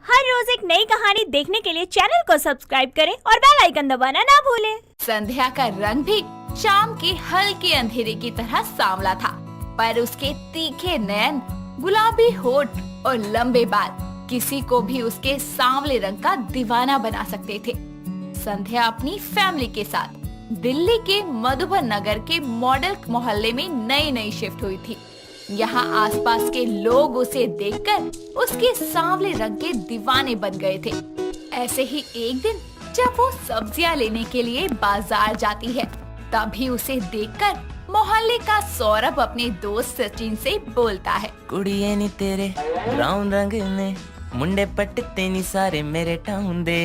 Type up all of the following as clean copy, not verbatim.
हर रोज एक नई कहानी देखने के लिए चैनल को सब्सक्राइब करें और बेल आइकन दबाना ना भूलें। संध्या का रंग भी शाम के हल्के अंधेरे की तरह सांवला था, पर उसके तीखे नयन, गुलाबी होठ और लंबे बाल किसी को भी उसके सांवले रंग का दीवाना बना सकते थे। संध्या अपनी फैमिली के साथ दिल्ली के मधुबन नगर के मॉडल मोहल्ले में नई शिफ्ट हुई थी। यहाँ आसपास के लोग उसे देखकर उसके सांवले रंग के दीवाने बन गए थे। ऐसे ही एक दिन जब वो सब्जियां लेने के लिए बाजार जाती है, तभी उसे देखकर मोहल्ले का सौरभ अपने दोस्त सचिन से बोलता है। कुड़िए नी तेरे ब्राउन रंग ने मुंडे पट्टे नी सारे मेरे टाउन दे।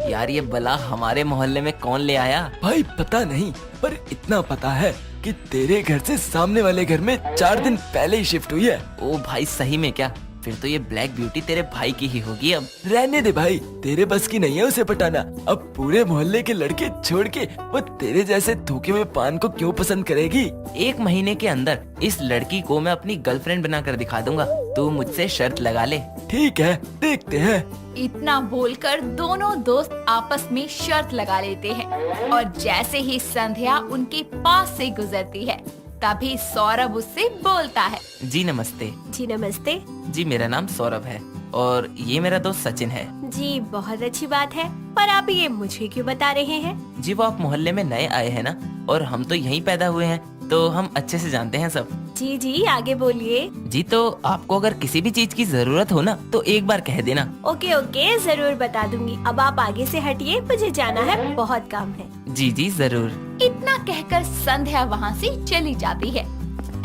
यार ये बला हमारे मोहल्ले में कौन ले आया? भाई पता नहीं, पर इतना पता है कि तेरे घर से सामने वाले घर में 4 दिन पहले ही शिफ्ट हुई है। ओ भाई सही में क्या? फिर तो ये ब्लैक ब्यूटी तेरे भाई की ही होगी। अब रहने दे भाई, तेरे बस की नहीं है उसे पटाना। अब पूरे मोहल्ले के लड़के छोड़ के वो तेरे जैसे थूके हुए पान को क्यों पसंद करेगी? 1 महीने के अंदर इस लड़की को मैं अपनी गर्लफ्रेंड बनाकर दिखा दूंगा। तू मुझसे शर्त लगा ले। ठीक है, देखते हैं। इतना बोलकर दोनों दोस्त आपस में शर्त लगा लेते हैं और जैसे ही संध्या उनके पास से गुजरती है, तभी सौरभ उससे बोलता है। जी नमस्ते। जी नमस्ते। जी मेरा नाम सौरभ है और ये मेरा दोस्त सचिन है। जी बहुत अच्छी बात है, पर आप ये मुझे क्यों बता रहे हैं? जी वो आप मोहल्ले में नए आए हैं ना, और हम तो यहीं पैदा हुए हैं, तो हम अच्छे से जानते हैं सब। जी आगे बोलिए। जी तो आपको अगर किसी भी चीज की जरूरत हो ना, तो एक बार कह देना। ओके जरूर बता दूंगी। अब आप आगे से हटिए, मुझे जाना है, बहुत काम है। जी जरूर। इतना कहकर संध्या वहाँ से चली जाती है।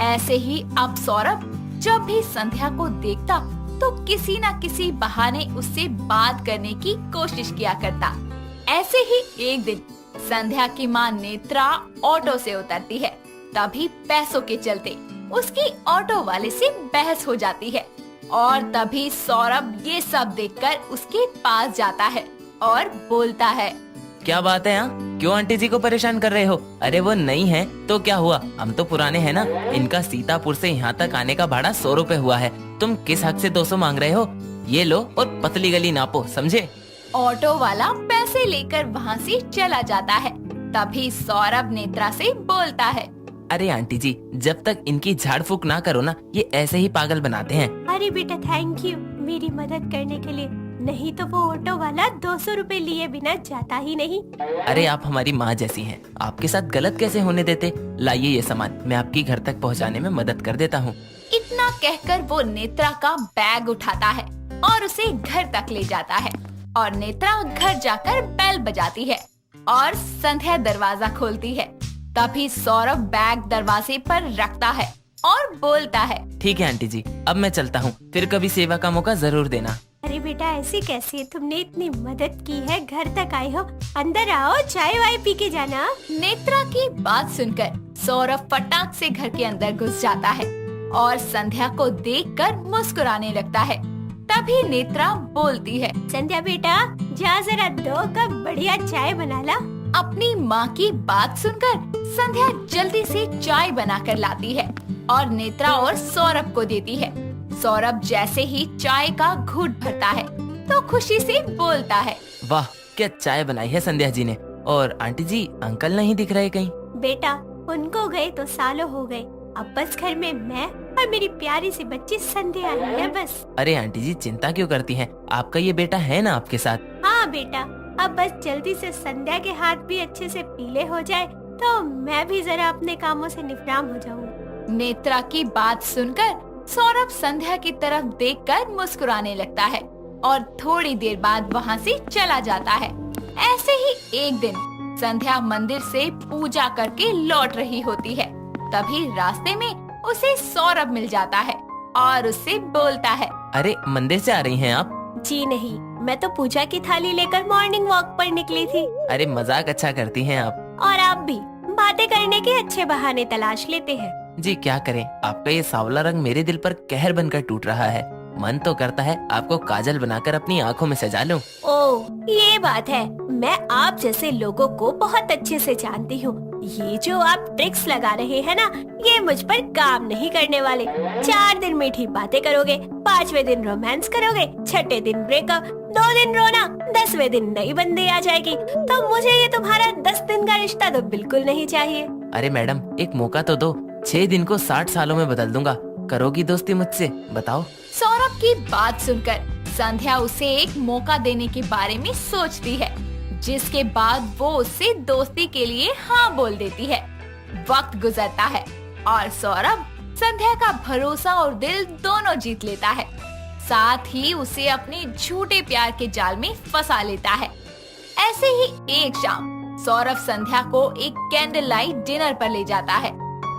ऐसे ही अब सौरभ जब भी संध्या को देखता तो किसी न किसी बहाने उससे बात करने की कोशिश किया करता। ऐसे ही एक दिन संध्या की माँ नेत्रा ऑटो से उतरती है, तभी पैसों के चलते उसकी ऑटो वाले से बहस हो जाती है और तभी सौरभ ये सब देखकर उसके पास जाता है और बोलता है। क्या बात है यहाँ? क्यों आंटी जी को परेशान कर रहे हो? अरे वो नई हैं तो क्या हुआ, हम तो पुराने हैं ना। इनका सीतापुर से यहाँ तक आने का भाड़ा 100 रुपए हुआ है। तुम किस हक से 200 मांग रहे हो? ये लो और पतली गली नापो, समझे? ऑटो वाला पैसे लेकर वहाँ से चला जाता है। तभी सौरभ नेत्रा से बोलता है। अरे आंटी जी, जब तक इनकी झाड़ फूक ना करो ना, ये ऐसे ही पागल बनाते हैं। अरे बेटा थैंक यू मेरी मदद करने के लिए, नहीं तो वो ऑटो वाला 200 रुपए लिए बिना जाता ही नहीं। अरे आप हमारी माँ जैसी हैं, आपके साथ गलत कैसे होने देते? लाइए ये सामान, मैं आपकी घर तक पहुँचाने में मदद कर देता हूँ। इतना कहकर वो नेत्रा का बैग उठाता है और उसे घर तक ले जाता है और नेत्रा घर जाकर बेल बजाती है और संध्या दरवाजा खोलती है। तभी सौरभ बैग दरवाजे पर रखता है और बोलता है। ठीक है आंटी जी, अब मैं चलता हूँ, फिर कभी सेवा का मौका जरूर देना। अरे बेटा ऐसे कैसे, तुमने इतनी मदद की है, घर तक आए हो, अंदर आओ, चाय वाय पी के जाना। नेत्रा की बात सुनकर सौरभ फटाक से घर के अंदर घुस जाता है और संध्या को देखकर मुस्कुराने लगता है। तभी नेत्रा बोलती है। संध्या बेटा जा जरा 2 कप बढ़िया चाय बना ला। अपनी माँ की बात सुनकर संध्या जल्दी से चाय बनाकर लाती है और नेत्रा और सौरभ को देती है। सौरभ जैसे ही चाय का घूंट भरता है तो खुशी से बोलता है। वाह क्या चाय बनाई है संध्या जी ने। और आंटी जी, अंकल नहीं दिख रहे कहीं? बेटा उनको गए तो सालों हो गए, अब बस घर में मैं और मेरी प्यारी सी बच्ची संध्या आई है बस। अरे आंटी जी चिंता क्यों करती हैं? आपका ये बेटा है ना आपके साथ? हाँ बेटा, अब बस जल्दी से संध्या के हाथ भी अच्छे से पीले हो जाए तो मैं भी जरा अपने कामों से निफराम हो जाऊँ। नेत्रा की बात सुनकर सौरभ संध्या की तरफ देखकर मुस्कुराने लगता है और थोड़ी देर बाद वहाँ से चला जाता है। ऐसे ही एक दिन संध्या मंदिर से पूजा करके लौट रही होती है, तभी रास्ते में उसे सौरभ मिल जाता है और उससे बोलता है। अरे मंदिर से आ रही हैं आप? जी नहीं, मैं तो पूजा की थाली लेकर मॉर्निंग वॉक पर निकली थी। अरे मजाक अच्छा करती हैं आप। और आप भी बातें करने के अच्छे बहाने तलाश लेते हैं। जी क्या करें, आपका ये सांवला रंग मेरे दिल पर कहर बनकर टूट रहा है। मन तो करता है आपको काजल बनाकर अपनी आँखों में सजा लूं। ओह ये बात है, मैं आप जैसे लोगों को बहुत अच्छे से जानती हूँ ये जो आप ट्रिक्स लगा रहे हैं ना, ये मुझ पर काम नहीं करने वाले। 4 दिन मीठी बातें करोगे, 5वें दिन रोमांस करोगे, 6ठे दिन ब्रेकअप, 2 दिन रोना, 10वें दिन नई बंदी आ जाएगी। तो मुझे ये तुम्हारा 10 दिन का रिश्ता तो बिल्कुल नहीं चाहिए। अरे मैडम, एक मौका तो दो। 6 दिन को 60 सालों में बदल दूंगा। करोगी दोस्ती मुझसे? बताओ। सौरभ की बात सुनकर संध्या उसे एक मौका देने के बारे में सोचती है, जिसके बाद वो उससे दोस्ती के लिए हाँ बोल देती है। वक्त गुजरता है और सौरभ संध्या का भरोसा और दिल दोनों जीत लेता है। साथ ही उसे अपने झूठे प्यार के जाल में फंसा लेता है। ऐसे ही एक शाम सौरभ संध्या को एक कैंडल लाइट डिनर पर ले जाता है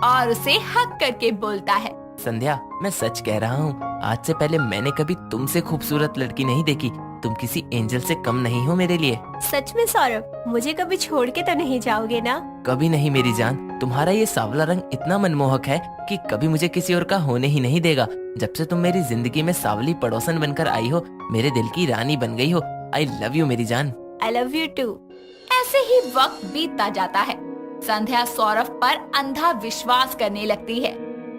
और उसे हक करके बोलता है, संध्या, मैं सच कह रहा हूँ, आज से पहले मैंने कभी तुमसे खूबसूरत लड़की नहीं देखी। तुम किसी एंजल से कम नहीं हो मेरे लिए। सच में सौरभ, मुझे कभी छोड़ के तो नहीं जाओगे ना? कभी नहीं मेरी जान। तुम्हारा ये सांवला रंग इतना मनमोहक है कि कभी मुझे किसी और का होने ही नहीं देगा। जब से तुम मेरी जिंदगी में सांवली पड़ोसन बनकर आई हो, मेरे दिल की रानी बन गई हो। आई लव यू मेरी जान। I love you too. ऐसे ही वक्त बीतता जाता है। संध्या सौरभ पर अंधा विश्वास करने लगती है।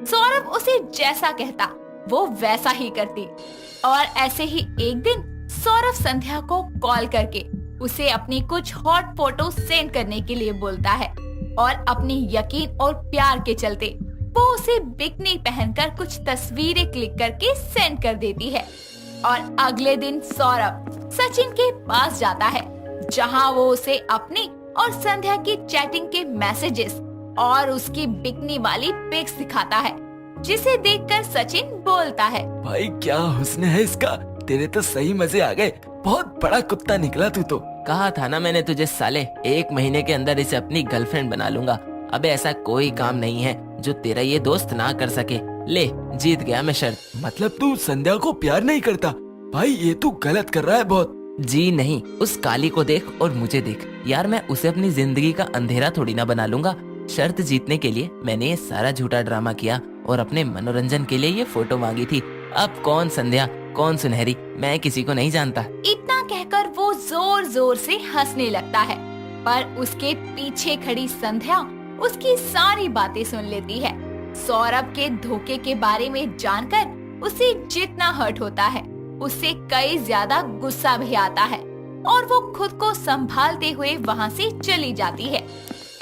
सौरभ उसे जैसा कहता वो वैसा ही करती। और ऐसे ही एक दिन सौरभ संध्या को कॉल करके उसे अपनी कुछ हॉट फोटो सेंड करने के लिए बोलता है और अपनी यकीन और प्यार के चलते वो उसे बिकनी पहनकर कुछ तस्वीरें क्लिक करके सेंड कर देती है। और अगले दिन सौरभ सचिन के पास जाता है, जहां वो उसे अपनी और संध्या की चैटिंग के मैसेजेस और उसकी बिकनी वाली पिक्स दिखाता है, जिसे देखकर सचिन बोलता है, भाई क्या हुस्न है इसका, तेरे तो सही मजे आ गए। बहुत बड़ा कुत्ता निकला तू तो। कहा था ना मैंने तुझे साले, 1 महीने के अंदर इसे अपनी गर्लफ्रेंड बना लूंगा। अबे ऐसा कोई काम नहीं है जो तेरा ये दोस्त ना कर सके। ले, जीत गया मैं शर्त। मतलब तू संध्या को प्यार नहीं करता? भाई ये तू गलत कर रहा है बहुत। जी नहीं, उस काली को देख और मुझे देख यार, मैं उसे अपनी जिंदगी का अंधेरा थोड़ी ना बना लूंगा। शर्त जीतने के लिए मैंने ये सारा झूठा ड्रामा किया और अपने मनोरंजन के लिए ये फोटो मांगी थी। अब कौन संध्या, कौन सुनहरी, मैं किसी को नहीं जानता। इतना कहकर वो जोर जोर से हंसने लगता है, पर उसके पीछे खड़ी संध्या उसकी सारी बातें सुन लेती है। सौरभ के धोखे के बारे में जानकर उसे जितना हर्ट होता है, उससे कई ज्यादा गुस्सा भी आता है और वो खुद को संभालते हुए वहाँ से चली जाती है।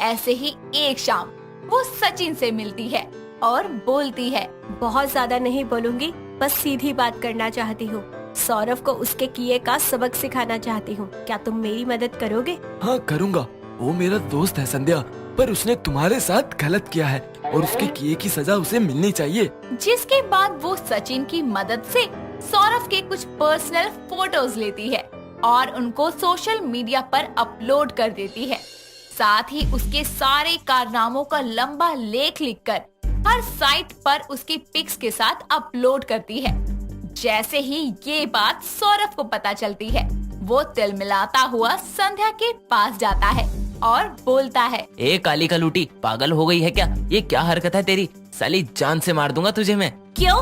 ऐसे ही एक शाम वो सचिन से मिलती है और बोलती है, बहुत ज्यादा नहीं बोलूंगी, बस सीधी बात करना चाहती हूँ। सौरभ को उसके किए का सबक सिखाना चाहती हूँ। क्या तुम मेरी मदद करोगे? हाँ करूँगा। वो मेरा दोस्त है संध्या, पर उसने तुम्हारे साथ गलत किया है और उसके किए की सजा उसे मिलनी चाहिए। जिसके बाद वो सचिन की मदद से सौरभ के कुछ पर्सनल फोटोज लेती है और उनको सोशल मीडिया पर अपलोड कर देती है। साथ ही उसके सारे कारनामों का लंबा लेख लिखकर हर साइट पर उसकी पिक्स के साथ अपलोड करती है। जैसे ही ये बात सौरभ को पता चलती है, वो तिलमिलाता हुआ संध्या के पास जाता है और बोलता है, ए काली का लूटी, पागल हो गई है क्या? ये क्या हरकत है तेरी? साली जान से मार दूंगा तुझे मैं। क्यों?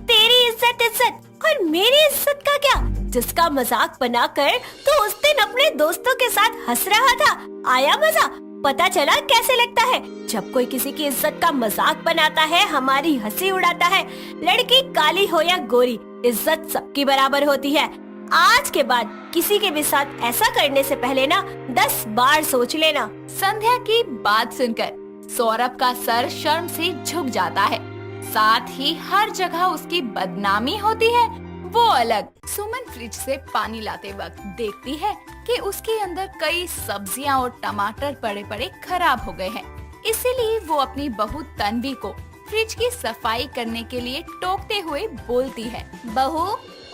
तेरी इज्जत और मेरी इज्जत का क्या? जिसका मजाक बनाकर तो उस दिन अपने दोस्तों के साथ हंस रहा था, आया मजा? पता चला कैसे लगता है जब कोई किसी की इज्जत का मजाक बनाता है, हमारी हंसी उड़ाता है। लड़की काली हो या गोरी, इज्जत सबकी बराबर होती है। आज के बाद किसी के भी साथ ऐसा करने से पहले ना 10 बार सोच लेना। संध्या की बात सुनकर सौरभ का सर शर्म से झुक जाता है। साथ ही हर जगह उसकी बदनामी होती है, वो अलग। सुमन फ्रिज से पानी लाते वक्त देखती है कि उसके अंदर कई सब्जियां और टमाटर पड़े पड़े खराब हो गए हैं। इसीलिए वो अपनी बहू तन्वी को फ्रिज की सफाई करने के लिए टोकते हुए बोलती है, बहू,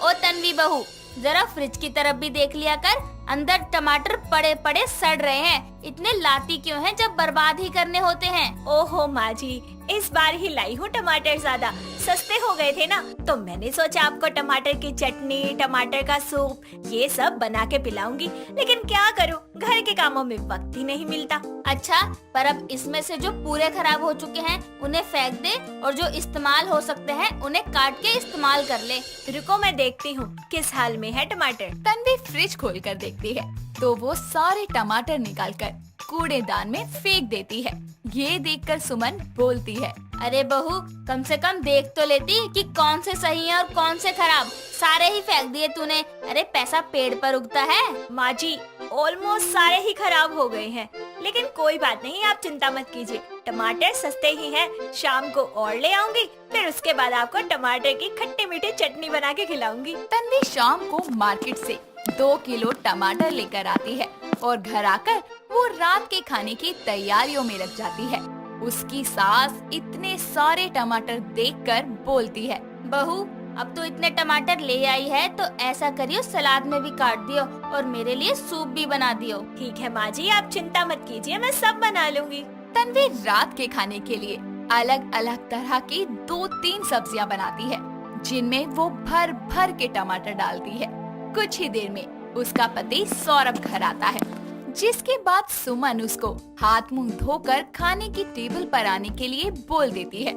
ओ तन्वी बहू, जरा फ्रिज की तरफ भी देख लिया कर, अंदर टमाटर पड़े पड़े सड़ रहे हैं। इतने लाती क्यों हैं जब बर्बाद ही करने होते हैं? ओहो माँ जी, इस बार ही लाई हूँ टमाटर ज्यादा सस्ते हो गए थे ना, तो मैंने सोचा आपको टमाटर की चटनी, टमाटर का सूप ये सब बना के पिलाऊंगी। लेकिन क्या करूँ, घर के कामों में वक्त ही नहीं मिलता। अच्छा, पर अब इसमें से जो पूरे खराब हो चुके हैं उन्हें फेंक दे और जो इस्तेमाल हो सकते हैं उन्हें काट के इस्तेमाल कर ले। रुको मैं देखती हूँ किस हाल में है टमाटर। तन्वी फ्रिज खोलकर देखती है तो वो सारे टमाटर निकालकर कूड़ेदान में फेंक देती है। ये देखकर सुमन बोलती है, अरे बहू, कम से कम देख तो लेती कि कौन से सही हैं और कौन से खराब। सारे ही फेंक दिए तूने। अरे पैसा पेड़ पर उगता है। माँ जी, ऑलमोस्ट सारे ही खराब हो गए हैं, लेकिन कोई बात नहीं, आप चिंता मत कीजिए। टमाटर सस्ते ही हैं, शाम को और ले आऊंगी, फिर उसके बाद आपको टमाटर की खट्टी मीठी चटनी बना के खिलाऊंगी। तन्वी शाम को मार्केट से 2 किलो टमाटर लेकर आती है और घर आकर वो रात के खाने की तैयारियों में लग जाती है। उसकी सास इतने सारे टमाटर देखकर बोलती है, बहू, अब तो इतने टमाटर ले आई है तो ऐसा करियो, सलाद में भी काट दियो और मेरे लिए सूप भी बना दियो। ठीक है माँ जी, आप चिंता मत कीजिए, मैं सब बना लूंगी। तन्वी रात के खाने के लिए अलग अलग तरह की 2-3 सब्जियां बनाती है, जिनमें वो भर भर के टमाटर डालती है। कुछ ही देर में उसका पति सौरभ घर आता है, जिसके बाद सुमन उसको हाथ मुंह धोकर खाने की टेबल पर आने के लिए बोल देती है।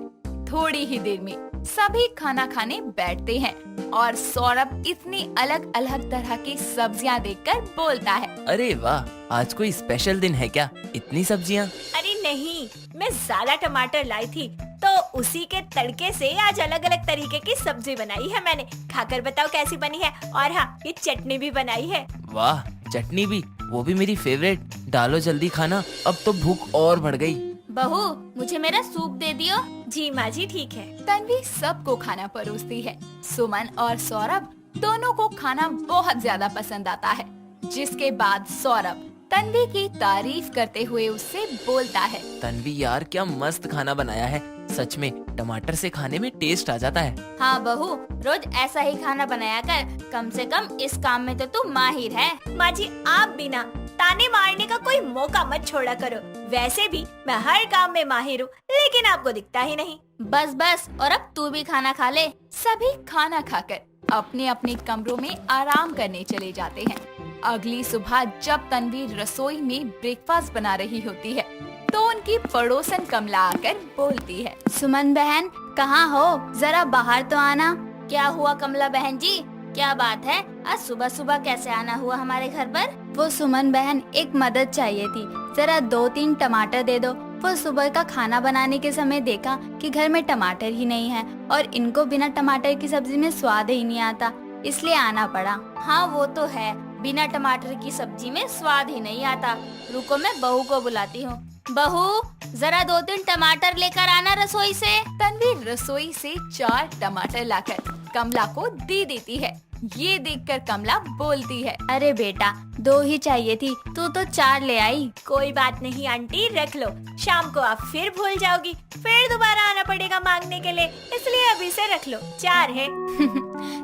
थोड़ी ही देर में सभी खाना खाने बैठते हैं और सौरभ इतनी अलग अलग तरह की सब्जियां देखकर बोलता है, अरे वाह, आज कोई स्पेशल दिन है क्या? इतनी सब्जियाँ? अरे नहीं, मैं ज्यादा टमाटर लाई थी तो उसी के तड़के से आज अलग अलग तरीके की सब्जी बनाई है मैंने। खाकर बताओ कैसी बनी है। और हाँ, ये चटनी भी बनाई है। वाह, चटनी भी, वो भी मेरी फेवरेट। डालो जल्दी खाना, अब तो भूख और बढ़ गई। बहू, मुझे मेरा सूप दे दियो। जी माँ जी, ठीक है। तन्वी सबको खाना परोसती है। सुमन और सौरभ दोनों को खाना बहुत ज्यादा पसंद आता है, जिसके बाद सौरभ तन्वी की तारीफ करते हुए उससे बोलता है, तन्वी यार, क्या मस्त खाना बनाया है। सच में टमाटर से खाने में टेस्ट आ जाता है। हाँ बहू, रोज ऐसा ही खाना बनाया कर। कम से कम इस काम में तो तू माहिर है। माँ जी, आप बिना ताने मारने का कोई मौका मत छोड़ा करो। वैसे भी मैं हर काम में माहिर हूँ, लेकिन आपको दिखता ही नहीं। बस बस, और अब तू भी खाना खा ले। सभी खाना खाकर अपने अपने कमरों में आराम करने चले जाते हैं। अगली सुबह जब तन्वी रसोई में ब्रेकफास्ट बना रही होती है तो उनकी पड़ोसन कमला आकर बोलती है, सुमन बहन, कहाँ हो? जरा बाहर तो आना। क्या हुआ कमला बहन जी, क्या बात है? आज सुबह सुबह कैसे आना हुआ हमारे घर पर? वो सुमन बहन, एक मदद चाहिए थी। जरा 2-3 टमाटर दे दो। वो सुबह का खाना बनाने के समय देखा कि घर में टमाटर ही नहीं है और इनको बिना टमाटर की सब्जी में स्वाद ही नहीं आता, इसलिए आना पड़ा। हाँ वो तो है, बिना टमाटर की सब्जी में स्वाद ही नहीं आता। रुको, मैं बहू को बुलाती हूँ। बहू, जरा 2-3 टमाटर लेकर आना रसोई से। तन्वी रसोई से 4 टमाटर लाकर कमला को दे देती है। ये देखकर कमला बोलती है, अरे बेटा, 2 ही चाहिए थी, तू तो 4 ले आई। कोई बात नहीं आंटी, रख लो। शाम को आप फिर भूल जाओगी, फिर दोबारा आना पड़ेगा मांगने के लिए, इसलिए अभी से रख लो। 4 है।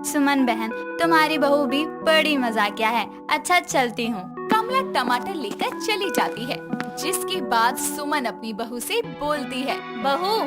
सुमन बहन, तुम्हारी बहू भी बड़ी मजाकिया है। अच्छा, चलती हूँ। कमला टमाटर लेकर चली जाती है, जिसके बाद सुमन अपनी बहू से बोलती है, बहू,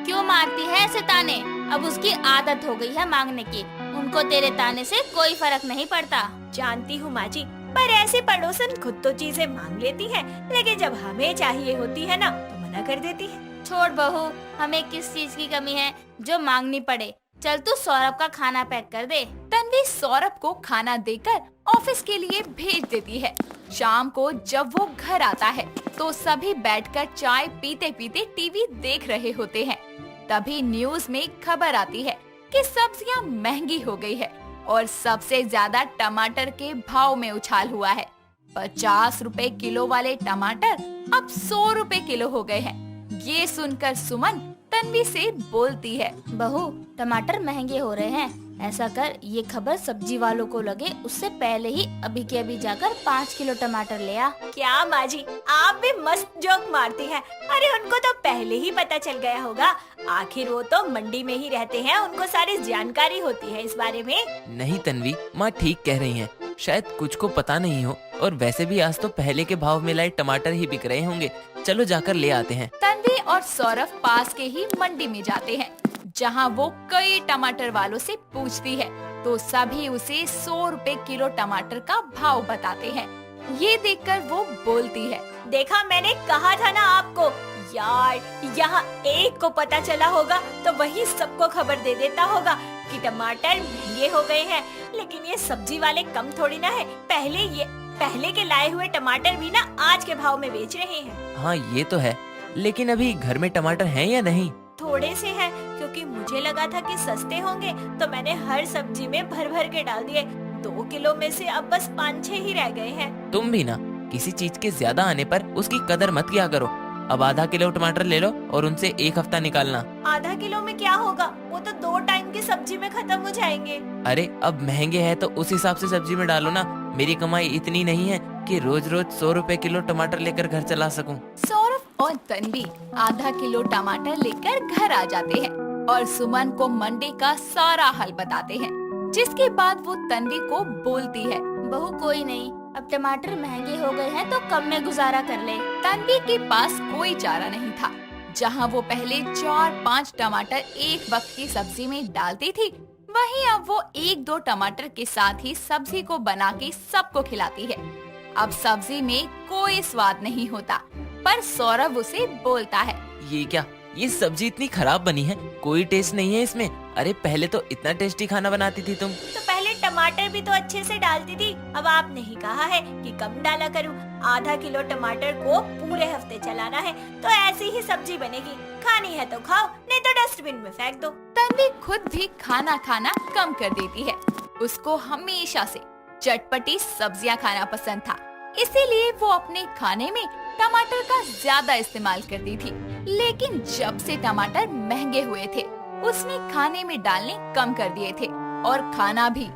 क्यों मारती है ऐसे ताने? अब उसकी आदत हो गई है मांगने की। उनको तेरे ताने से कोई फर्क नहीं पड़ता। जानती हूँ माँ जी, पर ऐसे पड़ोसन खुद तो चीजें मांग लेती है, लेकिन जब हमें चाहिए होती है ना तो मना कर देती है। छोड़ बहू, हमें किस चीज की कमी है जो मांगनी पड़े। चल तू सौरभ का खाना पैक कर दे। तन्वी सौरभ को खाना देकर ऑफिस के लिए भेज देती है। शाम को जब वो घर आता है तो सभी बैठकर चाय पीते पीते टीवी देख रहे होते हैं। तभी न्यूज में खबर आती है कि सब्जियां महंगी हो गई है और सबसे ज्यादा टमाटर के भाव में उछाल हुआ है। 50 रुपए किलो वाले टमाटर अब 100 रुपए किलो हो गए हैं। ये सुनकर सुमन तन्वी से बोलती है, बहू, टमाटर महंगे हो रहे हैं। ऐसा कर, ये खबर सब्जी वालों को लगे उससे पहले ही अभी के अभी जाकर 5 किलो टमाटर ले आ। क्या माँ जी, आप भी मस्त जोक मारती हैं। अरे उनको तो पहले ही पता चल गया होगा, आखिर वो तो मंडी में ही रहते हैं, उनको सारी जानकारी होती है इस बारे में। नहीं तन्वी, माँ ठीक कह रही हैं। शायद कुछ को पता नहीं हो, और वैसे भी आज तो पहले के भाव में लाए टमाटर ही बिक रहे होंगे। चलो जाकर ले आते हैं। तन्वी और सौरभ पास के ही मंडी में जाते हैं, जहां वो कई टमाटर वालों से पूछती है तो सभी उसे 100 रुपए किलो टमाटर का भाव बताते हैं। ये देखकर वो बोलती है, देखा, मैंने कहा था ना आपको यार, यहाँ एक को पता चला होगा तो वही सबको खबर दे देता होगा कि टमाटर महंगे हो गए हैं। लेकिन ये सब्जी वाले कम थोड़ी ना है, पहले के लाए हुए टमाटर भी ना आज के भाव में बेच रहे हैं। हाँ ये तो है, लेकिन अभी घर में टमाटर हैं या नहीं? थोड़े से हैं, क्योंकि मुझे लगा था कि सस्ते होंगे तो मैंने हर सब्जी में भर भर के डाल दिए। 2 किलो में से अब बस 5-6 ही रह गए हैं। तुम भी ना किसी चीज के ज्यादा आने पर उसकी कदर मत किया करो। अब आधा किलो टमाटर ले लो और उनसे 1 हफ्ता निकालना। आधा किलो में क्या होगा, वो तो 2 टाइम की सब्जी में खत्म हो जाएंगे। अरे अब महंगे हैं तो उस हिसाब से सब्जी में डालो ना। मेरी कमाई इतनी नहीं है कि रोज रोज 100 रुपए किलो टमाटर लेकर घर चला सकूं। सौरभ और तन्वी आधा किलो टमाटर लेकर घर आ जाते हैं और सुमन को मंडी का सारा हाल बताते हैं, जिसके बाद वो तन्वी को बोलती है, बहू कोई नहीं, अब टमाटर महंगे हो गए हैं तो कम में गुजारा कर ले। तन्वी के पास कोई चारा नहीं था। जहां वो पहले 4-5 टमाटर एक वक्त की सब्जी में डालती थी, वहीं अब वो 1-2 टमाटर के साथ ही सब्जी को बना के सबको खिलाती है। अब सब्जी में कोई स्वाद नहीं होता, पर सौरभ उसे बोलता है, ये क्या, ये सब्जी इतनी खराब बनी है, कोई टेस्ट नहीं है इसमें। अरे पहले तो इतना टेस्टी खाना बनाती थी तुम। तो पहले टमाटर भी तो अच्छे से डालती थी, अब आपने ही कहा है कि कम डाला करूं। आधा किलो टमाटर को पूरे हफ्ते चलाना है तो ऐसी ही सब्जी बनेगी। खानी है तो खाओ, नहीं तो डस्टबिन में फेंक दो। तन्वी खुद भी खाना खाना कम कर देती है। उसको हमेशा से चटपटी सब्जियां खाना पसंद था, इसीलिए वो अपने खाने में टमाटर का ज्यादा इस्तेमाल करती थी। लेकिन जब से टमाटर महंगे हुए थे, उसने खाने में डालने कम कर दिए थे। और खाना भी।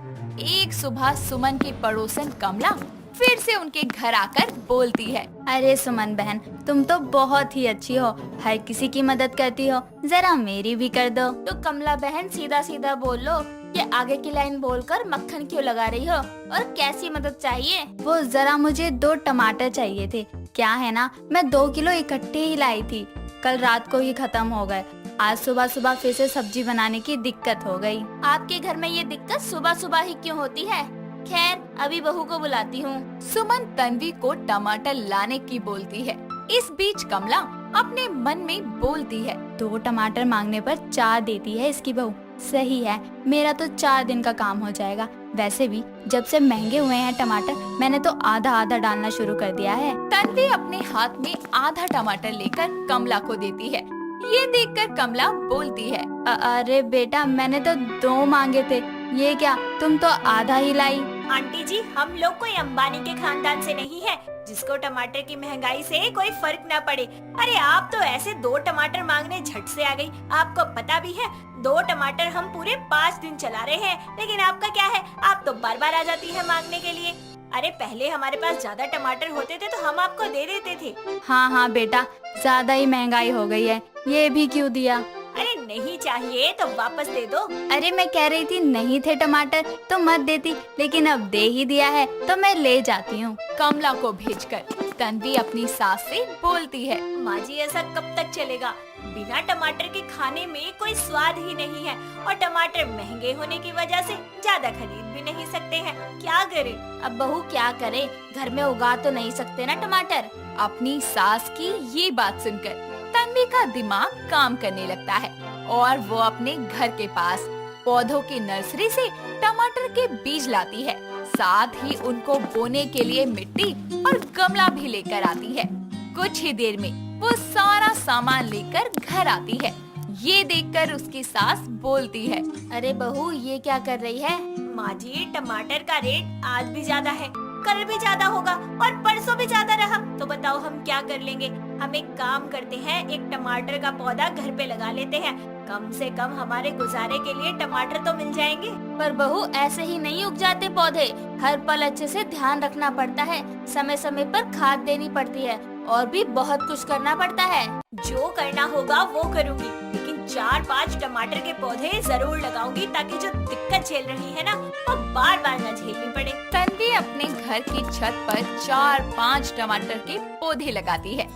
एक सुबह सुमन की पड़ोसन कमला फिर से उनके घर आकर बोलती है, अरे सुमन बहन, तुम तो बहुत ही अच्छी हो, हर किसी की मदद करती हो, जरा मेरी भी कर दो। तो कमला बहन सीधा सीधा बोल लो, ये आगे की लाइन बोलकर मक्खन क्यों लगा रही हो, और कैसी मदद चाहिए? वो जरा मुझे 2 टमाटर चाहिए थे। क्या है ना, मैं 2 किलो इकट्ठे ही लाई थी, कल रात को ही खत्म हो गए। आज सुबह सुबह फिर से सब्जी बनाने की दिक्कत हो गई। आपके घर में ये दिक्कत सुबह सुबह ही क्यों होती है? खैर, अभी बहू को बुलाती हूँ। सुमन तन्वी को टमाटर लाने की बोलती है। इस बीच कमला अपने मन में बोलती है, 2 टमाटर मांगने पर 4 देती है इसकी बहू। सही है, मेरा तो 4 दिन का काम हो जाएगा। वैसे भी जब से महंगे हुए हैं टमाटर, मैंने तो आधा आधा डालना शुरू कर दिया है। तन्वी अपने हाथ में आधा टमाटर लेकर कमला को देती है। ये देखकर कमला बोलती है, अरे बेटा, मैंने तो 2 मांगे थे, ये क्या, तुम तो आधा ही लाई। आंटी जी, हम लोग कोई अंबानी के खानदान से नहीं है जिसको टमाटर की महंगाई से कोई फर्क न पड़े। अरे आप तो ऐसे 2 टमाटर मांगने झट से आ गई। आपको पता भी है 2 टमाटर हम पूरे 5 दिन चला रहे हैं, लेकिन आपका क्या है, आप तो बार बार आ जाती है मांगने के लिए। अरे पहले हमारे पास ज्यादा टमाटर होते थे तो हम आपको दे देते थे। हाँ बेटा, ज्यादा ही महंगाई हो गई है, ये भी क्यों दिया? अरे नहीं चाहिए तो वापस दे दो। अरे मैं कह रही थी नहीं थे टमाटर तो मत देती, लेकिन अब दे ही दिया है तो मैं ले जाती हूँ। कमला को भेजकर तन्वी अपनी सास से बोलती है, माँ जी, ऐसा कब तक चलेगा? बिना टमाटर के खाने में कोई स्वाद ही नहीं है, और टमाटर महंगे होने की वजह से ज्यादा खरीद भी नहीं सकते हैं। क्या करें? अब बहू क्या करे, घर में उगा तो नहीं सकते ना टमाटर। अपनी सास की ये बात सुनकर तन्वी का दिमाग काम करने लगता है और वो अपने घर के पास पौधों की नर्सरी से टमाटर के बीज लाती है। साथ ही उनको बोने के लिए मिट्टी और गमला भी लेकर आती है। कुछ ही देर में वो सारा सामान लेकर घर आती है। ये देखकर उसकी सास बोलती है, अरे बहू, ये क्या कर रही है? माँ जी, टमाटर का रेट आज भी ज्यादा है, कल भी ज्यादा होगा और परसों भी ज्यादा रहा, तो बताओ हम क्या कर लेंगे? हम एक काम करते हैं, एक टमाटर का पौधा घर पे लगा लेते हैं, कम से कम हमारे गुजारे के लिए टमाटर तो मिल जाएंगे। पर बहू, ऐसे ही नहीं उग जाते पौधे, हर पल अच्छे से ध्यान रखना पड़ता है, समय समय पर खाद देनी पड़ती है और भी बहुत कुछ करना पड़ता है। जो करना होगा वो करूँगी, लेकिन 4-5 टमाटर के पौधे जरूर लगाऊंगी ताकि जो दिक्कत झेल रही है ना, वो बार बार न झेलनी पड़े। तन्वी अपने घर की छत पर 4-5 टमाटर के पौधे लगाती है,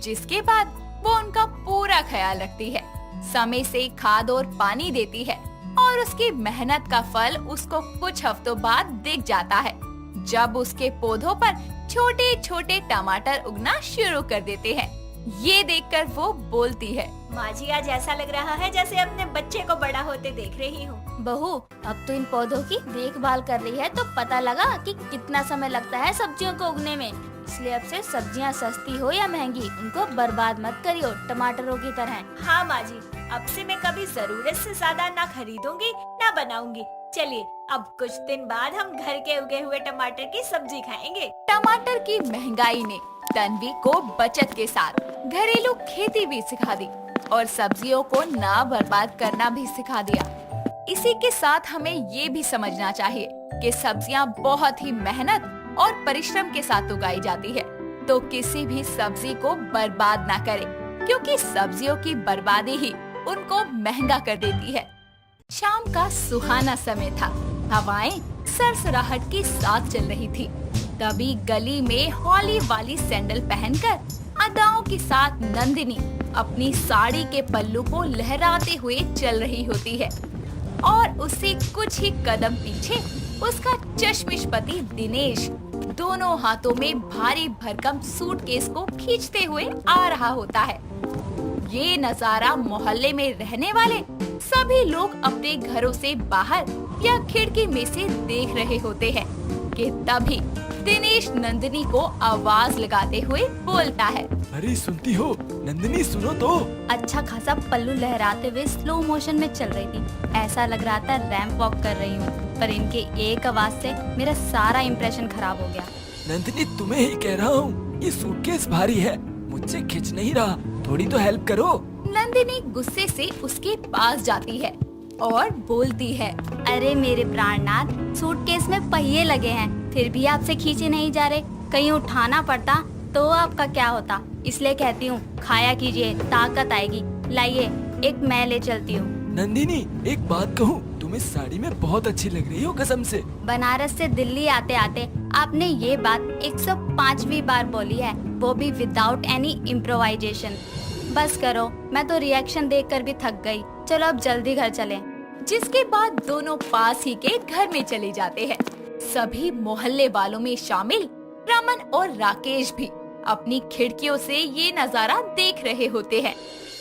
जिसके बाद वो उनका पूरा ख्याल रखती है, समय से खाद और पानी देती है और उसकी मेहनत का फल उसको कुछ हफ्तों बाद दिख जाता है, जब उसके पौधों पर छोटे छोटे टमाटर उगना शुरू कर देते हैं। ये देखकर वो बोलती है, माँ जी आज ऐसा लग रहा है जैसे अपने बच्चे को बड़ा होते देख रही हूँ। बहू, अब तो इन पौधों की देखभाल कर रही है तो पता लगा कि कितना समय लगता है सब्जियों को उगने में। इसलिए अब से सब्जियां सस्ती हो या महंगी, उनको बर्बाद मत करियो टमाटरों की तरह। हाँ माँ जी, अब से मैं कभी जरूरत से ज्यादा ना खरीदूंगी ना बनाऊंगी। चलिए अब कुछ दिन बाद हम घर के उगे हुए टमाटर की सब्जी खाएंगे। टमाटर की महंगाई ने तन्वी को बचत के साथ घरेलू खेती भी सिखा दी और सब्जियों को ना बर्बाद करना भी सिखा दिया। इसी के साथ हमें ये भी समझना चाहिए कि सब्जियां बहुत ही मेहनत और परिश्रम के साथ उगाई जाती है, तो किसी भी सब्जी को बर्बाद ना करें, क्योंकि सब्जियों की बर्बादी ही उनको महंगा कर देती है। शाम का सुहाना समय था, हवाएं सरसराहट के साथ चल रही थी। तभी गली में हॉली वाली सैंडल पहनकर अदाओं के साथ नंदिनी अपनी साड़ी के पल्लू को लहराते हुए चल रही होती है और उससे कुछ ही कदम पीछे उसका चश्मिश पति दिनेश दोनों हाथों में भारी भरकम सूटकेस को खींचते हुए आ रहा होता है। ये नजारा मोहल्ले में रहने वाले सभी लोग अपने घरों से बाहर या खिड़की में से देख रहे होते हैं कि तभी दिनेश नंदिनी को आवाज लगाते हुए बोलता है, अरे सुनती हो नंदिनी, सुनो तो। अच्छा खासा पल्लू लहराते हुए स्लो मोशन में चल रही थी। ऐसा लग रहा था रैंप वॉक कर रही हूँ, पर इनके एक आवाज से मेरा सारा इम्प्रेशन खराब हो गया। नंदिनी तुम्हें ही कह रहा हूँ, ये सूटकेस भारी है, मुझसे खिंच नहीं रहा, थोड़ी तो हेल्प करो। नंदिनी गुस्से से उसके पास जाती है और बोलती है, अरे मेरे प्राणनाथ, सूटकेस में पहिए लगे हैं, फिर भी आपसे खींचे नहीं जा रहे। कहीं उठाना पड़ता तो आपका क्या होता, इसलिए कहती हूँ खाया कीजिए, ताकत आएगी। लाइए एक मैं ले चलती हूँ। नंदिनी एक बात कहूँ, तुम इस साड़ी में बहुत अच्छी लग रही हो कसम से। बनारस से दिल्ली आते आते आपने ये बात 105वीं बार बोली है, वो भी विदाउट एनी इम्प्रोवाइजेशन। बस करो, मैं तो रिएक्शन देखकर भी थक गई। चलो अब जल्दी घर चलें। जिसके बाद दोनों पास ही के घर में चले जाते हैं। सभी मोहल्ले वालों में शामिल रमन और राकेश भी अपनी खिड़कियों से ये नजारा देख रहे होते हैं।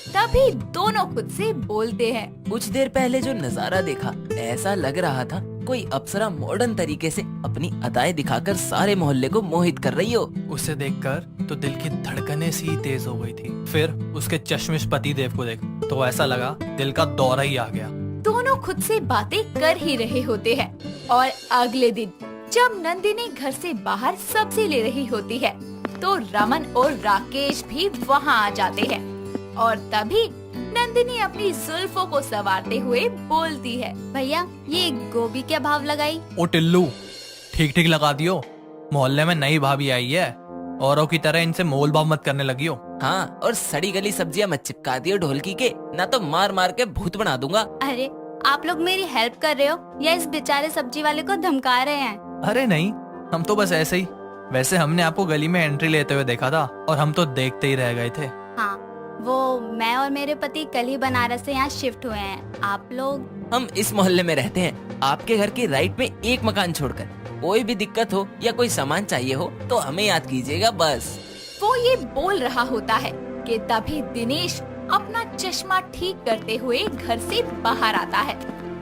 तभी दोनों खुद से बोलते हैं, कुछ देर पहले जो नजारा देखा, ऐसा लग रहा था कोई अप्सरा मॉडर्न तरीके से अपनी अदाएं दिखाकर सारे मोहल्ले को मोहित कर रही हो। उसे देखकर तो दिल की धड़कनें सी तेज हो गई थी। फिर उसके चश्मिश पति देव को देख तो ऐसा लगा दिल का दौरा ही आ गया। दोनों खुद से बातें कर ही रहे होते हैं और अगले दिन जब नंदिनी घर से बाहर सब्जी ले रही होती है तो रमन और राकेश भी वहाँ आ जाते हैं और तभी नंदिनी अपनी जुल्फों को संवारते हुए बोलती है, भैया ये गोभी क्या भाव लगाई? ओ टिल्लू, ठीक ठीक लगा दियो। मोहल्ले में नई भाभी आई है, औरों की तरह इनसे मोल भाव मत करने लगी हो। हाँ, और सड़ी गली सब्जियां मत चिपका दियो ढोलकी के, ना तो मार मार के भूत बना दूंगा। अरे आप लोग मेरी हेल्प कर रहे हो या इस बेचारे सब्जी वाले को धमका रहे हैं? अरे नहीं, हम तो बस ऐसे ही। वैसे हमने आपको गली में एंट्री लेते हुए देखा था और हम तो देखते ही रह गए थे। हाँ, वो मैं और मेरे पति कल ही बनारस से यहाँ शिफ्ट हुए हैं। आप लोग? हम इस मोहल्ले में रहते हैं, आपके घर के राइट में एक मकान छोड़कर। कोई भी दिक्कत हो या कोई सामान चाहिए हो तो हमें याद कीजिएगा बस। वो ये बोल रहा होता है कि तभी दिनेश अपना चश्मा ठीक करते हुए घर से बाहर आता है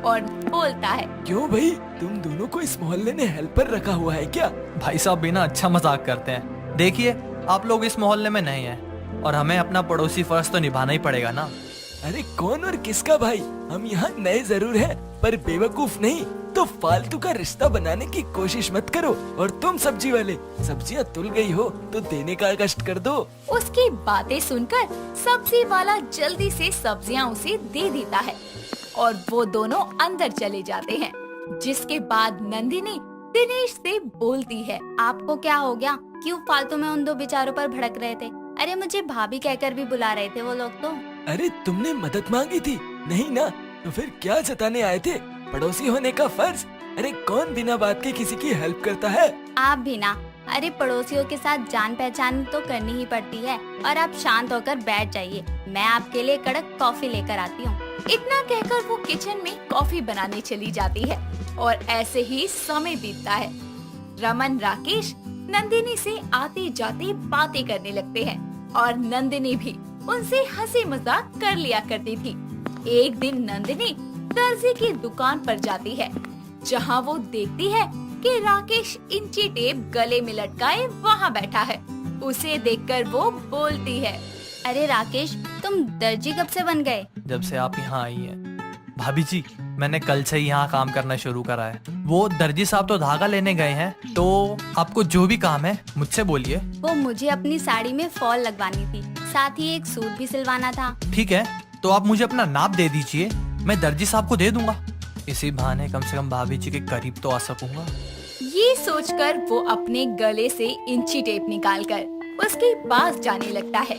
और बोलता है, क्यों भाई, तुम दोनों को इस मोहल्ले ने हेल्पर रखा हुआ है क्या? भाई साहब भी ना अच्छा मजाक करते हैं। देखिए आप लोग इस मोहल्ले में नए हैं और हमें अपना पड़ोसी फर्ज तो निभाना ही पड़ेगा ना। अरे कौन और किसका भाई, हम यहाँ नए जरूर हैं पर बेवकूफ नहीं। तो फालतू का रिश्ता बनाने की कोशिश मत करो। और तुम सब्जी वाले, सब्जियाँ तुल गई हो तो देने का कष्ट कर दो। उसकी बातें सुनकर सब्जी वाला जल्दी से सब्जियां उसे दे देता है और वो दोनों अंदर चले जाते हैं। जिसके बाद नंदिनी दिनेश से बोलती है, आपको क्या हो गया? क्यों फालतू में उन दो बेचारों पर भड़क रहे थे? अरे मुझे भाभी कहकर भी बुला रहे थे वो लोग तो। अरे तुमने मदद मांगी थी नहीं ना, तो फिर क्या जताने आए थे? पड़ोसी होने का फर्ज। अरे कौन बिना बात के किसी की हेल्प करता है? आप भी ना, अरे पड़ोसियों के साथ जान पहचान तो करनी ही पड़ती है। और आप शांत होकर बैठ जाइए, मैं आपके लिए कड़क कॉफी लेकर आती हूँ। इतना कहकर वो किचन में कॉफी बनाने चली जाती है और ऐसे ही समय बीतता है। रमन राकेश नंदिनी से आते जाते बातें करने लगते हैं और नंदिनी भी उनसे हंसी मजाक कर लिया करती थी। एक दिन नंदिनी दर्जी की दुकान पर जाती है, जहां वो देखती है कि राकेश इंची टेप गले में लटकाए वहां बैठा है। उसे देखकर वो बोलती है, अरे राकेश, तुम दर्जी कब से बन गए? जब से आप यहाँ आई हैं। भाभी जी, मैंने कल से ही यहाँ काम करना शुरू करा है। वो दर्जी साहब तो धागा लेने गए हैं, तो आपको जो भी काम है मुझसे बोलिए। वो मुझे अपनी साड़ी में फॉल लगवानी थी, साथ ही एक सूट भी सिलवाना था। ठीक है, तो आप मुझे अपना नाप दे दीजिए, मैं दर्जी साहब को दे दूंगा। इसी बहाने कम से कम भाभी जी के करीब तो आ सकूंगा। ये सोचकर वो अपने गले से इंची टेप निकालकर उसके पास जाने लगता है।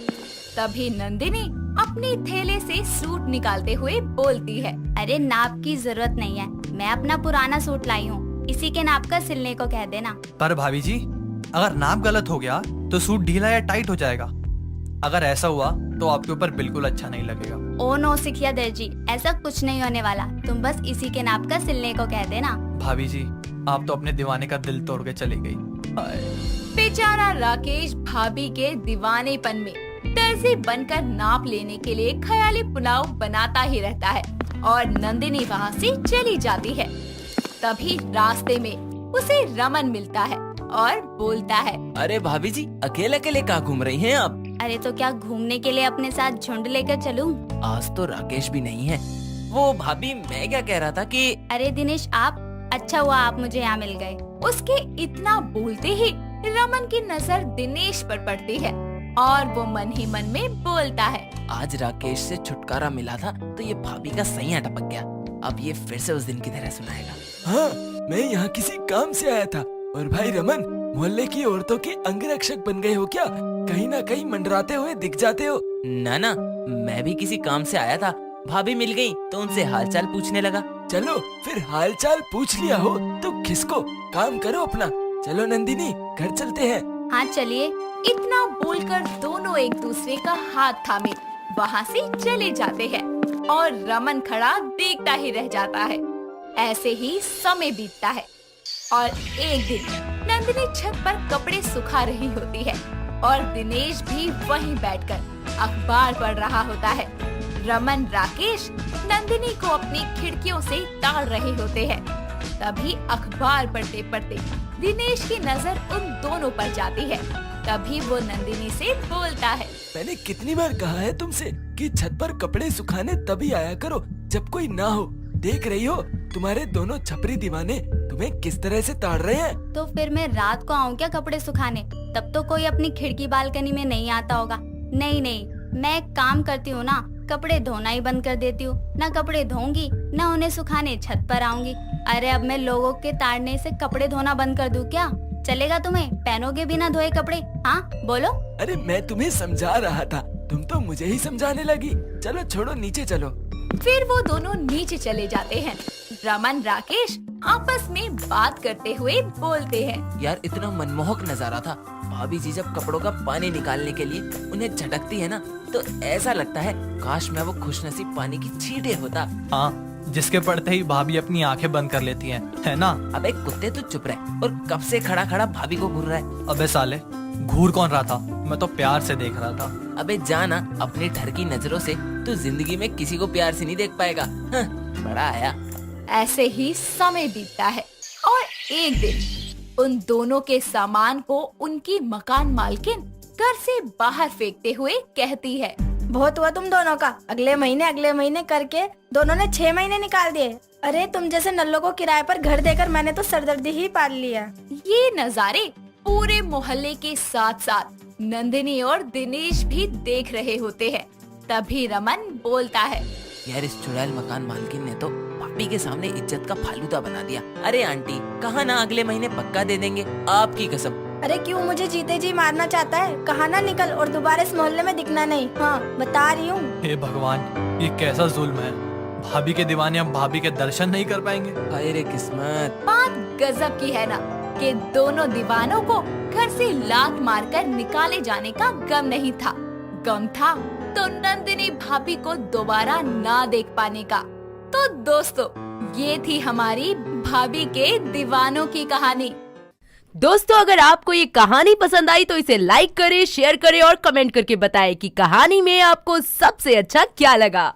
तभी नंदिनी अपने थैले से सूट निकालते हुए बोलती है, अरे नाप की जरूरत नहीं है, मैं अपना पुराना सूट लाई हूँ, इसी के नाप का सिलने को कह देना। पर भाभी जी, अगर नाप गलत हो गया तो सूट ढीला या टाइट हो जाएगा। अगर ऐसा हुआ तो आपके ऊपर बिल्कुल अच्छा नहीं लगेगा। ओ नो सिखिया दर्जी, ऐसा कुछ नहीं होने वाला, तुम बस इसी के नाप का सिलने को कह देना। भाभी जी, आप तो अपने दीवाने का दिल तोड़ के चली गई। बेचारा राकेश भाभी के दीवानेपन में दर्जी बनकर नाप लेने के लिए ख्याली पुलाव बनाता ही रहता है और नंदिनी वहाँ से चली जाती है। तभी रास्ते में उसे रमन मिलता है और बोलता है, अरे भाभी जी, अकेले अकेले कहाँ घूम रही हैं आप? अरे तो क्या घूमने के लिए अपने साथ झुंड लेकर चलूं? आज तो राकेश भी नहीं है। वो भाभी, मैं क्या कह रहा था कि अरे दिनेश, आप अच्छा हुआ आप मुझे यहाँ मिल गए। उसके इतना बोलते ही रमन की नजर दिनेश पर पड़ती है और वो मन ही मन में बोलता है, आज राकेश से छुटकारा मिला था तो ये भाभी का सही टपक गया। अब ये फिर से उस दिन की तरह सुनाएगा। हाँ, मैं यहाँ किसी काम से आया था। और भाई रमन, मोहल्ले की औरतों के अंगरक्षक बन गए हो क्या? कहीं ना कहीं मंडराते हुए दिख जाते हो। ना ना, मैं भी किसी काम से आया था। भाभी मिल गई तो उनसे हालचाल पूछने लगा। चलो फिर हालचाल पूछ लिया हो तो किसको, काम करो अपना। चलो नंदिनी, घर चलते हैं। हाँ चलिए। इतना बोलकर दोनों एक दूसरे का हाथ थामे वहाँ से चले जाते हैं और रमन खड़ा देखता ही रह जाता है। ऐसे ही समय बीतता है और एक दिन नंदिनी छत पर कपड़े सुखा रही होती है और दिनेश भी वहीं बैठकर अखबार पढ़ रहा होता है। रमन राकेश नंदिनी को अपनी खिड़कियों से ताड़ रहे होते हैं। तभी अखबार पढ़ते पढ़ते दिनेश की नजर उन दोनों पर जाती है। तभी वो नंदिनी से बोलता है, मैंने कितनी बार कहा है तुमसे कि छत पर कपड़े सुखाने तभी आया करो जब कोई ना हो। देख रही हो तुम्हारे दोनों छपरी दीवाने तुम्हें किस तरह से ताड़ रहे हैं। तो फिर मैं रात को आऊँ क्या कपड़े सुखाने? तब तो कोई अपनी खिड़की बालकनी में नहीं आता होगा। नहीं नहीं, मैं एक काम करती हूँ ना, कपड़े धोना ही बंद कर देती हूँ। ना कपड़े धोऊंगी ना उन्हें सुखाने छत पर आऊंगी। अरे अब मैं लोगों के ताड़ने से कपड़े धोना बंद कर दूँ क्या? चलेगा तुम्हें? पहनोगे बिना धोए कपड़े? हाँ बोलो। अरे मैं तुम्हें समझा रहा था, तुम तो मुझे ही समझाने लगी। चलो छोड़ो, नीचे चलो। फिर वो दोनों नीचे चले जाते हैं। रमन राकेश आपस में बात करते हुए बोलते हैं, यार इतना मनमोहक नजारा था। भाभी जी जब कपड़ों का पानी निकालने के लिए उन्हें झटकती है ना, तो ऐसा लगता है काश मैं वो खुशनसीब पानी की छींटे होता। हाँ, जिसके पड़ते ही भाभी अपनी आंखें बंद कर लेती हैं, है ना? अबे कुत्ते, तू चुप रहे। और कब से खड़ा खड़ा भाभी को घूर रहा है? अबे साले, घूर कौन रहा था? मैं तो प्यार से देख रहा था। अबे जाना, अपनी ठरकी नजरों से तू जिंदगी में किसी को प्यार से नहीं देख पाएगा। हाँ, बड़ा आया। ऐसे ही समय बीतता है और एक दिन उन दोनों के सामान को उनकी मकान मालकिन घर से बाहर फेंकते हुए कहती है, बहुत हुआ तुम दोनों का। अगले महीने करके दोनों ने 6 महीने निकाल दिए। अरे तुम जैसे नल्लों को किराए पर घर देकर मैंने तो सरदर्दी ही पाल लिया। ये नजारे पूरे मोहल्ले के साथ साथ नंदिनी और दिनेश भी देख रहे होते हैं। तभी रमन बोलता है, यार इस चुड़ैल मकान मालकिन ने तो भाभी के सामने इज्जत का फालूदा बना दिया। अरे आंटी, कहा ना अगले महीने पक्का दे देंगे, आपकी कसम। अरे क्यों मुझे जीते जी मारना चाहता है? कहा ना निकल और दोबारा इस मोहल्ले में दिखना नहीं। हाँ बता रही हूँ। हे भगवान, ये कैसा जुल्म है। भाभी के दीवाने अब भाभी के दर्शन नहीं कर पाएंगे। हाय रे किस्मत। बात गजब की है ना। कि दोनों दीवानों को घर से लात मारकर निकाले जाने का गम नहीं था। गम था तो नंदिनी भाभी को दोबारा ना देख पाने का। तो दोस्तों, ये थी हमारी भाभी के दीवानों की कहानी। दोस्तों, अगर आपको ये कहानी पसंद आई तो इसे लाइक करें, शेयर करें और कमेंट करके बताएं कि कहानी में आपको सबसे अच्छा क्या लगा।